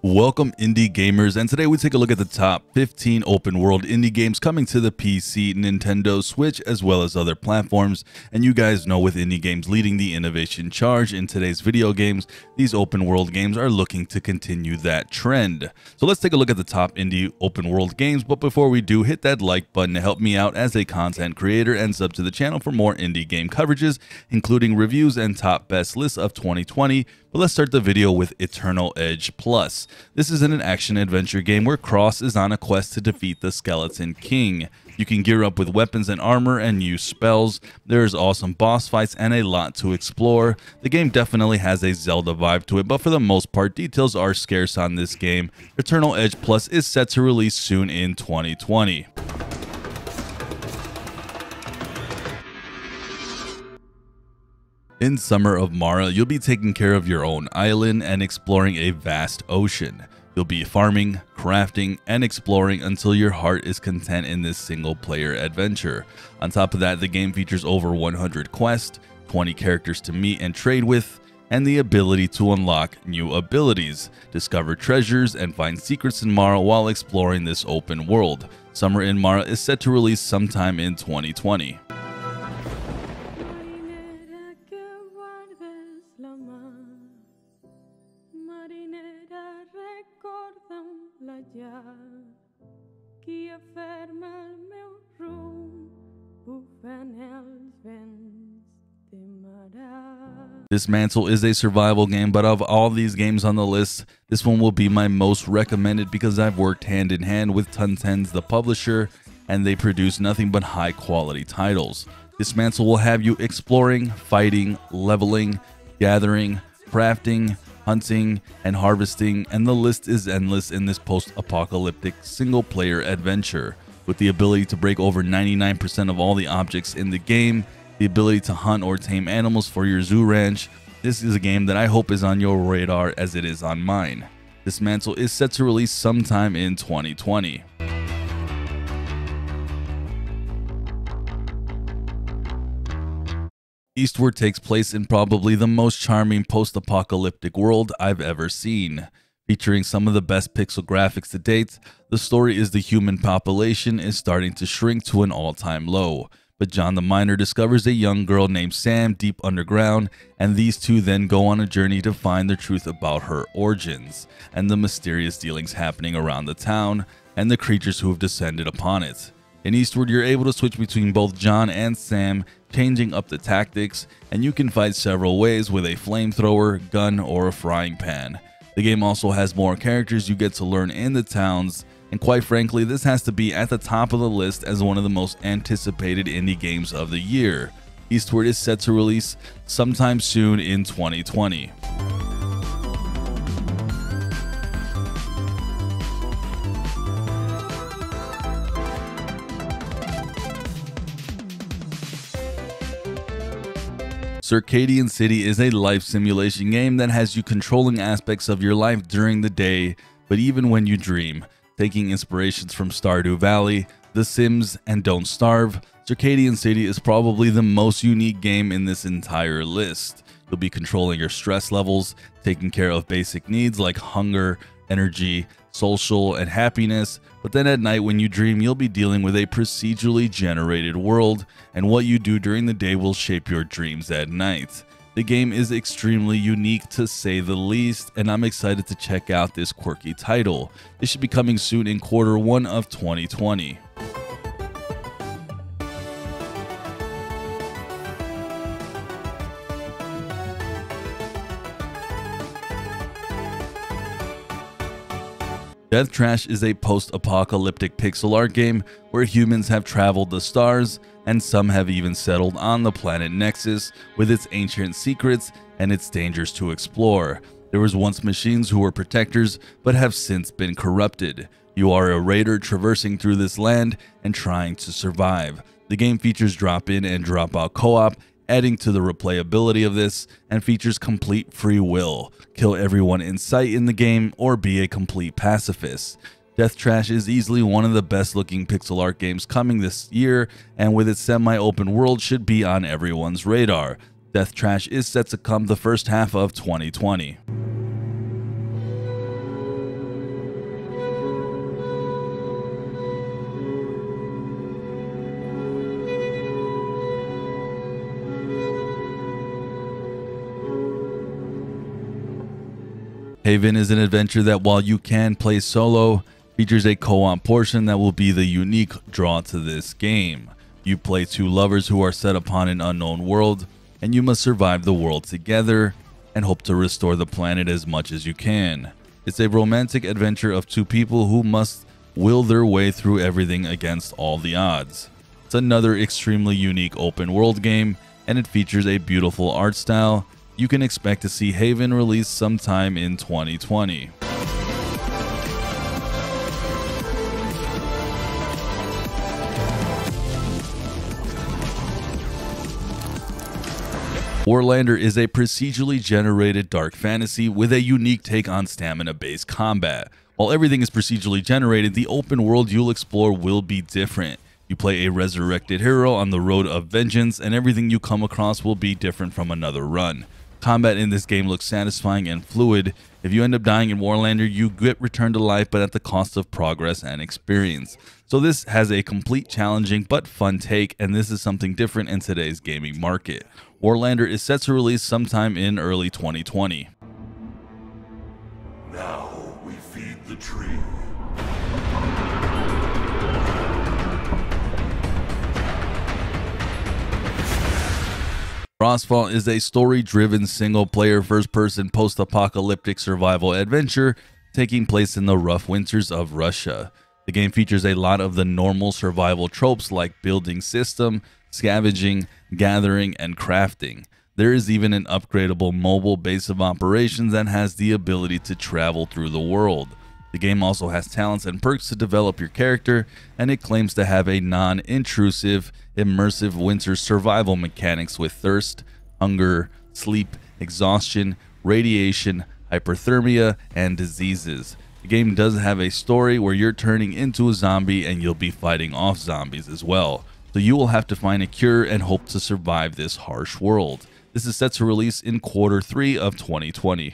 Welcome indie gamers, and today we take a look at the top 15 open world indie games coming to the PC, Nintendo Switch, as well as other platforms. And you guys know, with indie games leading the innovation charge in today's video games, these open world games are looking to continue that trend. So let's take a look at the top indie open world games, but before we do, hit that like button to help me out as a content creator, and sub to the channel for more indie game coverages, including reviews and top best lists of 2020. But let's start the video with Eteral Edge Plus. This is an action-adventure game where Cross is on a quest to defeat the Skeleton King. You can gear up with weapons and armor and use spells. There's awesome boss fights and a lot to explore. The game definitely has a Zelda vibe to it, but for the most part, details are scarce on this game. Eteral Edge Plus is set to release soon in 2020. In Summer of Mara, you'll be taking care of your own island and exploring a vast ocean. You'll be farming, crafting, and exploring until your heart is content in this single-player adventure. On top of that, the game features over 100 quests, 20 characters to meet and trade with, and the ability to unlock new abilities, discover treasures, and find secrets in Mara while exploring this open world. Summer in Mara is set to release sometime in 2020. Dismantle is a survival game, but of all these games on the list, this one will be my most recommended because I've worked hand in hand with Tainted, the publisher, and they produce nothing but high quality titles. Dismantle will have you exploring, fighting, leveling, gathering, crafting, hunting, and harvesting, and the list is endless in this post-apocalyptic single-player adventure. With the ability to break over 99% of all the objects in the game, the ability to hunt or tame animals for your zoo ranch, this is a game that I hope is on your radar as it is on mine. Dismantle is set to release sometime in 2020. Eastward takes place in probably the most charming post-apocalyptic world I've ever seen. Featuring some of the best pixel graphics to date, the story is the human population is starting to shrink to an all-time low. But John the Miner discovers a young girl named Sam deep underground, and these two then go on a journey to find the truth about her origins, and the mysterious dealings happening around the town, and the creatures who have descended upon it. In Eastward, you're able to switch between both John and Sam, changing up the tactics, and you can fight several ways with a flamethrower, gun, or a frying pan. The game also has more characters you get to learn in the towns, and quite frankly, this has to be at the top of the list as one of the most anticipated indie games of the year. Eastward is set to release sometime soon in 2020. Circadian City is a life simulation game that has you controlling aspects of your life during the day, but even when you dream. Taking inspirations from Stardew Valley, The Sims, and Don't Starve, Circadian City is probably the most unique game in this entire list. You'll be controlling your stress levels, taking care of basic needs like hunger, energy, social, and happiness, but then at night when you dream, you'll be dealing with a procedurally generated world, and what you do during the day will shape your dreams at night. The game is extremely unique to say the least, and I'm excited to check out this quirky title. It should be coming soon in Q1 of 2020. Death Trash is a post-apocalyptic pixel art game where humans have traveled the stars, and some have even settled on the planet Nexus with its ancient secrets and its dangers to explore. There was once machines who were protectors but have since been corrupted. You are a raider traversing through this land and trying to survive. The game features drop-in and drop-out co-op, adding to the replayability of this, and features complete free will. Kill everyone in sight in the game or be a complete pacifist. Death Trash is easily one of the best looking pixel art games coming this year, and with its semi-open world should be on everyone's radar. Death Trash is set to come the first half of 2020. Haven is an adventure that, while you can play solo, features a co-op portion that will be the unique draw to this game. You play two lovers who are set upon an unknown world, and you must survive the world together and hope to restore the planet as much as you can. It's a romantic adventure of two people who must will their way through everything against all the odds. It's another extremely unique open world game, and it features a beautiful art style. You can expect to see Haven released sometime in 2020. Warlander is a procedurally generated dark fantasy with a unique take on stamina-based combat. While everything is procedurally generated, the open world you'll explore will be different. You play a resurrected hero on the road of vengeance, and everything you come across will be different from another run. Combat in this game looks satisfying and fluid. If you end up dying in Warlander, you get returned to life, but at the cost of progress and experience. So this has a complete challenging but fun take, and this is something different in today's gaming market. Warlander is set to release sometime in early 2020. Now we feed the tree. Frostfall is a story-driven single-player first-person post-apocalyptic survival adventure taking place in the rough winters of Russia. The game features a lot of the normal survival tropes like building system, scavenging, gathering, and crafting. There is even an upgradable mobile base of operations that has the ability to travel through the world. The game also has talents and perks to develop your character, and it claims to have a non-intrusive, immersive winter survival mechanics with thirst, hunger, sleep, exhaustion, radiation, hyperthermia, and diseases. The game does have a story where you're turning into a zombie and you'll be fighting off zombies as well. So you will have to find a cure and hope to survive this harsh world. This is set to release in Q3 of 2020.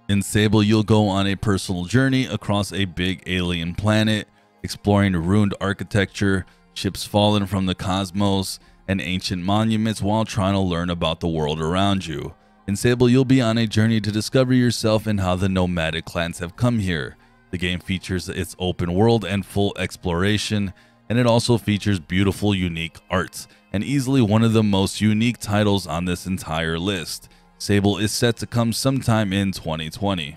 In Sable, you'll go on a personal journey across a big alien planet, exploring ruined architecture, ships fallen from the cosmos, and ancient monuments while trying to learn about the world around you. In Sable, you'll be on a journey to discover yourself and how the nomadic clans have come here. The game features its open world and full exploration, and it also features beautiful, unique art, and easily one of the most unique titles on this entire list. Sable is set to come sometime in 2020.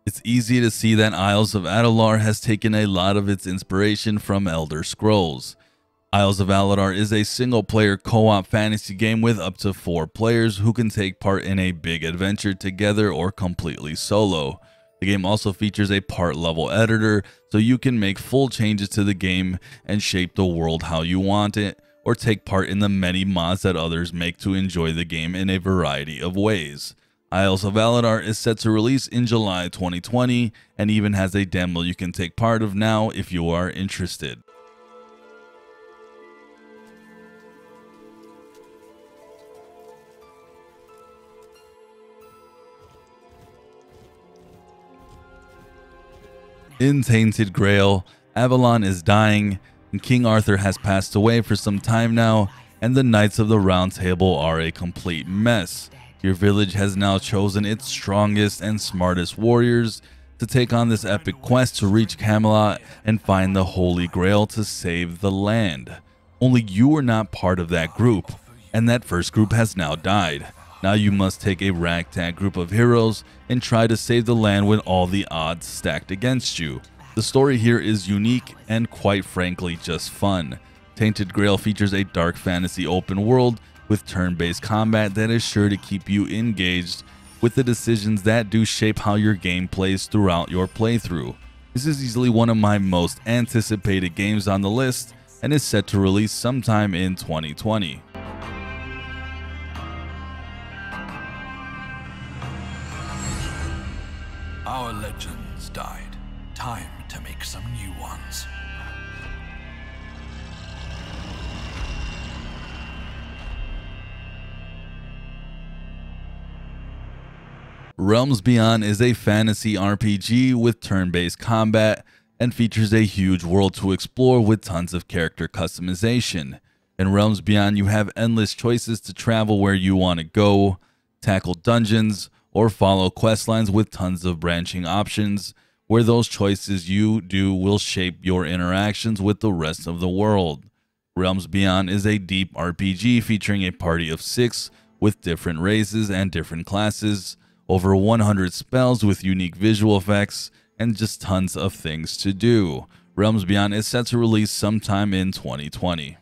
It's easy to see that Isles of Adelar has taken a lot of its inspiration from Elder Scrolls. Isles of Adelar is a single-player co-op fantasy game with up to 4 players who can take part in a big adventure together or completely solo. The game also features a part-level editor, so you can make full changes to the game and shape the world how you want it, or take part in the many mods that others make to enjoy the game in a variety of ways. Isles of Adelar is set to release in July 2020 and even has a demo you can take part of now if you are interested. In Tainted Grail, Avalon is dying, and King Arthur has passed away for some time now, and the Knights of the Round Table are a complete mess. Your village has now chosen its strongest and smartest warriors to take on this epic quest to reach Camelot and find the Holy Grail to save the land. Only you are not part of that group, and that first group has now died. Now you must take a ragtag group of heroes and try to save the land with all the odds stacked against you. The story here is unique and quite frankly just fun. Tainted Grail features a dark fantasy open world with turn-based combat that is sure to keep you engaged with the decisions that do shape how your game plays throughout your playthrough. This is easily one of my most anticipated games on the list and is set to release sometime in 2020. Our legends died. Time to make some new ones. Realms Beyond is a fantasy RPG with turn-based combat and features a huge world to explore with tons of character customization. In Realms Beyond, you have endless choices to travel where you want to go, tackle dungeons, or follow quest lines with tons of branching options, where those choices you do will shape your interactions with the rest of the world. Realms Beyond is a deep RPG featuring a party of 6 with different races and different classes, over 100 spells with unique visual effects, and just tons of things to do. Realms Beyond is set to release sometime in 2020.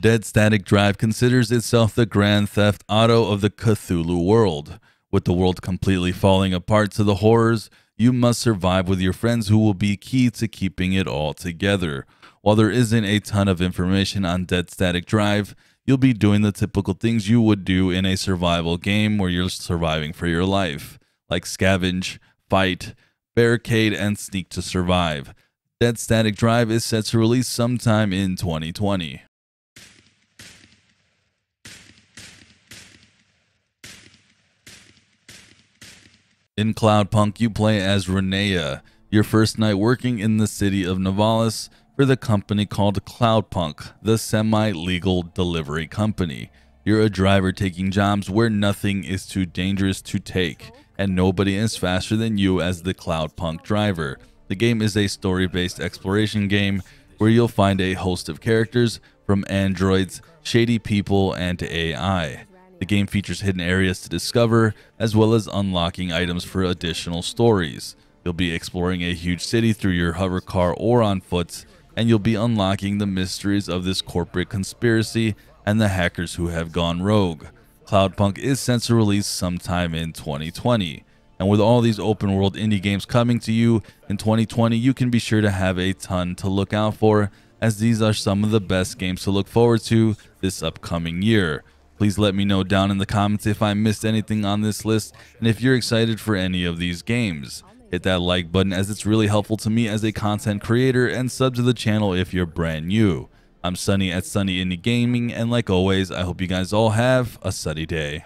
Dead Static Drive considers itself the Grand Theft Auto of the Cthulhu world. With the world completely falling apart to the horrors, you must survive with your friends who will be key to keeping it all together. While there isn't a ton of information on Dead Static Drive, you'll be doing the typical things you would do in a survival game where you're surviving for your life, like scavenge, fight, barricade, and sneak to survive. Dead Static Drive is set to release sometime in 2020. In Cloudpunk, you play as Renea, your first night working in the city of Novalis for the company called Cloudpunk, the semi-legal delivery company. You're a driver taking jobs where nothing is too dangerous to take, and nobody is faster than you as the Cloudpunk driver. The game is a story-based exploration game where you'll find a host of characters, from androids, shady people, and to AI. The game features hidden areas to discover, as well as unlocking items for additional stories. You'll be exploring a huge city through your hover car or on foot, and you'll be unlocking the mysteries of this corporate conspiracy and the hackers who have gone rogue. Cloudpunk is set to release sometime in 2020. And with all these open world indie games coming to you in 2020, you can be sure to have a ton to look out for, as these are some of the best games to look forward to this upcoming year. Please let me know down in the comments if I missed anything on this list and if you're excited for any of these games. Hit that like button, as it's really helpful to me as a content creator, and sub to the channel if you're brand new. I'm Sunny at Sunny Indie Gaming, and like always, I hope you guys all have a sunny day.